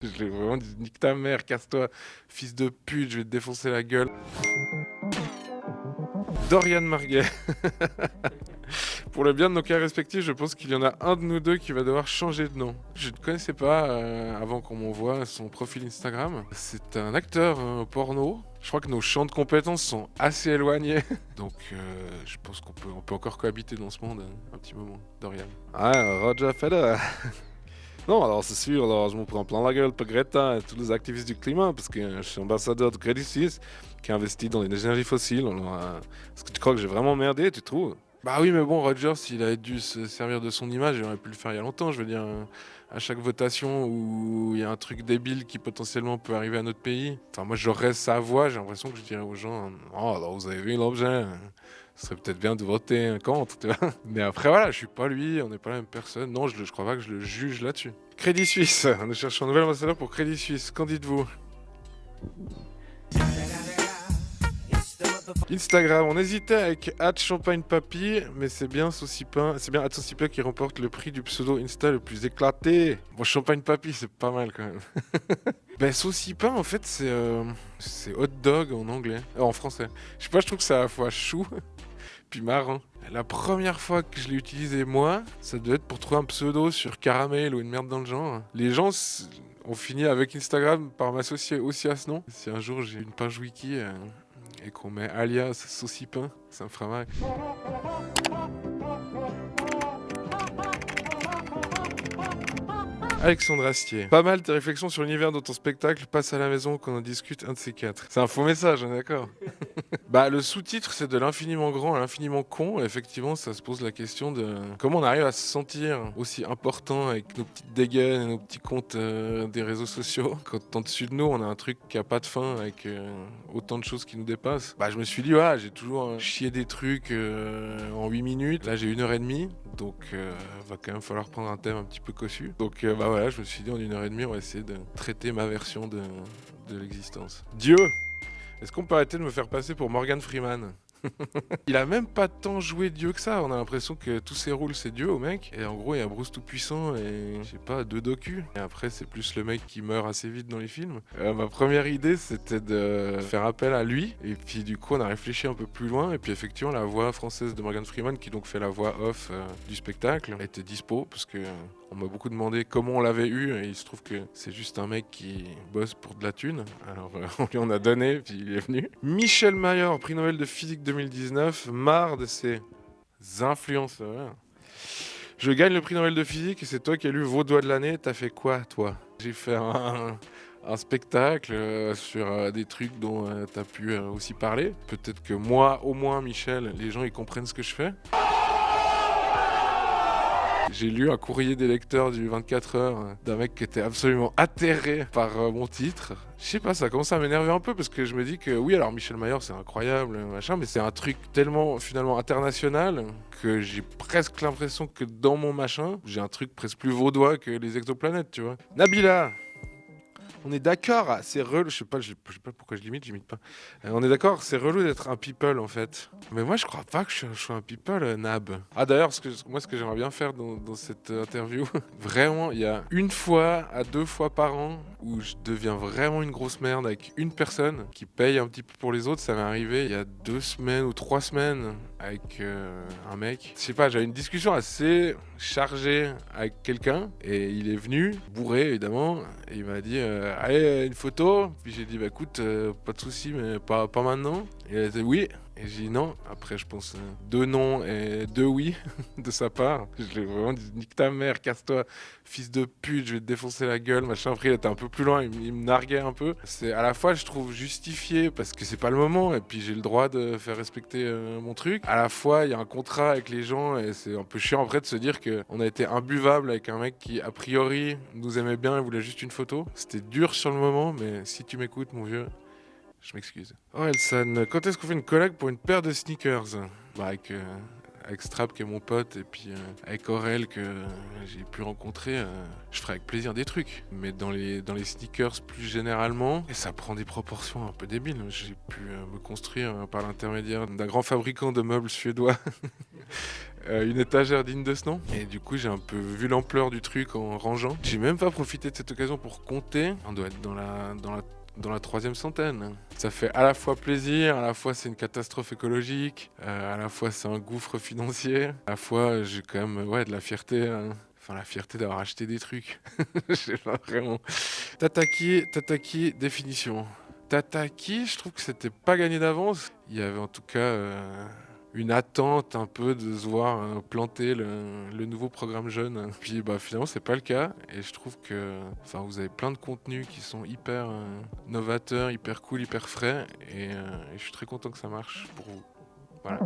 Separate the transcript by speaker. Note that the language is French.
Speaker 1: Je l'ai vraiment dit, nique ta mère, casse-toi, fils de pute, je vais te défoncer la gueule. Dorian Marguet. Pour le bien de nos cas respectifs, je pense qu'il y en a un de nous deux qui va devoir changer de nom. Je ne connaissais pas avant qu'on m'envoie son profil Instagram. C'est un acteur porno. Je crois que nos champs de compétences sont assez éloignés. Donc je pense qu'on peut encore cohabiter dans ce monde un petit moment. Dorian. Ah, Roger Federer. Non, alors c'est sûr, alors je me prends plein la gueule pour Greta et tous les activistes du climat, parce que je suis ambassadeur de Credit Suisse qui investit dans les énergies fossiles. Alors, est-ce que tu crois que j'ai vraiment merdé, tu trouves? Bah oui, mais bon, Rogers, il a dû se servir de son image, il aurait pu le faire il y a longtemps. Je veux dire, à chaque votation où il y a un truc débile qui potentiellement peut arriver à notre pays, enfin, moi j'aurais sa voix, j'ai l'impression que je dirais aux gens, oh, alors vous avez vu l'objet, ce serait peut-être bien de voter contre, tu vois. Mais après, voilà, je suis pas lui, on n'est pas la même personne. Non, je crois pas que je le juge là-dessus. Crédit Suisse, nous cherchons un nouvel ambassadeur pour Crédit Suisse, qu'en dites-vous? Instagram, on hésitait avec Champagne Papy, mais c'est bien Saucipin, c'est bien Saucipin qui remporte le prix du pseudo Insta le plus éclaté. Bon, Champagne Papy, c'est pas mal quand même. Ben Saucipin, en fait, c'est hot dog en anglais, en français. Je sais pas, je trouve que c'est à la fois chou puis marrant. La première fois que je l'ai utilisé moi, ça devait être pour trouver un pseudo sur Caramel ou une merde dans le genre. Les gens ont fini avec Instagram par m'associer aussi à ce nom. Si un jour j'ai une page wiki et qu'on met alias Saucipin, ça me fera marrer. Alexandre Astier. Pas mal tes réflexions sur l'univers de ton spectacle. Passe à la maison qu'on en discute un de ces quatre. C'est un faux message, on est d'accord. Bah, le sous-titre, c'est de l'infiniment grand à l'infiniment con. Et effectivement, ça se pose la question de comment on arrive à se sentir aussi important avec nos petites dégaines et nos petits comptes des réseaux sociaux. Quand en dessus de nous, on a un truc qui a pas de fin avec autant de choses qui nous dépassent. Bah, je me suis dit, ouais, j'ai toujours chié des trucs en 8 minutes. Là, j'ai 1 heure et demie. Donc, va quand même falloir prendre un thème un petit peu cossu. Donc, bah voilà, je me suis dit, en 1 heure et demie, on va essayer de traiter ma version de l'existence. Dieu! Est-ce qu'on peut arrêter de me faire passer pour Morgan Freeman? Il a même pas tant joué Dieu que ça. On a l'impression que tous ses rôles c'est Dieu au mec. Et en gros, il y a Bruce Tout-Puissant et je sais pas, 2 docus. Et après, c'est plus le mec qui meurt assez vite dans les films. Ma première idée, c'était de faire appel à lui. Et puis du coup, on a réfléchi un peu plus loin. Et puis effectivement, la voix française de Morgan Freeman, qui donc fait la voix off du spectacle, était dispo parce que on m'a beaucoup demandé comment on l'avait eu. Et il se trouve que c'est juste un mec qui bosse pour de la thune. Alors on lui en a donné, puis il est venu. Michel Mayor, prix Nobel de physique 2019, marre de ces influenceurs. Je gagne le prix Nobel de physique et c'est toi qui as lu vos doigts de l'année. T'as fait quoi, toi? J'ai fait un spectacle sur des trucs dont t'as pu aussi parler. Peut-être que moi, au moins, Michel, les gens ils comprennent ce que je fais. J'ai lu un courrier des lecteurs du 24 heures d'un mec qui était absolument atterré par mon titre. Je sais pas, ça commence à m'énerver un peu parce que je me dis que oui, alors Michel Mayor c'est incroyable, machin, mais c'est un truc tellement finalement international que j'ai presque l'impression que dans mon machin, j'ai un truc presque plus vaudois que les exoplanètes, tu vois. Nabila! On est d'accord, c'est relou, je sais pas pourquoi j'imite pas. On est d'accord, c'est relou d'être un people en fait. Mais moi je crois pas que je sois un people, Nab. Ah d'ailleurs, ce que j'aimerais bien faire dans cette interview, vraiment, il y a 1 fois à 2 fois par an où je deviens vraiment une grosse merde avec une personne qui paye un petit peu pour les autres. Ça m'est arrivé il y a 2 semaines ou 3 semaines avec un mec. Je sais pas, j'avais une discussion assez chargée avec quelqu'un et il est venu, bourré évidemment, et il m'a dit allez, une photo. Puis j'ai dit bah écoute, pas de souci, mais pas maintenant. Et il a dit oui. Et j'ai dit non. Après, je pense 2 non et 2 oui de sa part. Je l'ai vraiment dit nique ta mère, casse-toi, fils de pute, je vais te défoncer la gueule, machin. Après, il était un peu plus loin, il me narguait un peu. C'est à la fois, je trouve, justifié parce que c'est pas le moment et puis j'ai le droit de faire respecter mon truc. À la fois, il y a un contrat avec les gens et c'est un peu chiant après de se dire qu'on a été imbuvable avec un mec qui, a priori, nous aimait bien et voulait juste une photo. C'était dur sur le moment, mais si tu m'écoutes, mon vieux, je m'excuse. Oh Elsan, quand est-ce qu'on fait une collab pour une paire de sneakers? Bah avec avec Strap qui est mon pote et puis avec Aurel que j'ai pu rencontrer, je ferai avec plaisir des trucs. Mais dans les sneakers plus généralement, et ça prend des proportions un peu débiles. J'ai pu me construire par l'intermédiaire d'un grand fabricant de meubles suédois une étagère digne de ce nom. Et du coup, j'ai un peu vu l'ampleur du truc en rangeant. J'ai même pas profité de cette occasion pour compter. On doit être dans la troisième centaine. Ça fait à la fois plaisir, à la fois c'est une catastrophe écologique, à la fois c'est un gouffre financier, à la fois j'ai quand même de la fierté. Enfin, la fierté d'avoir acheté des trucs. Je sais pas vraiment. Tataki, définition. Tataki, je trouve que c'était pas gagné d'avance. Il y avait en tout cas une attente un peu de se voir planter le nouveau programme jeune. Puis finalement c'est pas le cas et je trouve que vous avez plein de contenus qui sont hyper novateurs, hyper cool, hyper frais et je suis très content que ça marche pour vous. Voilà.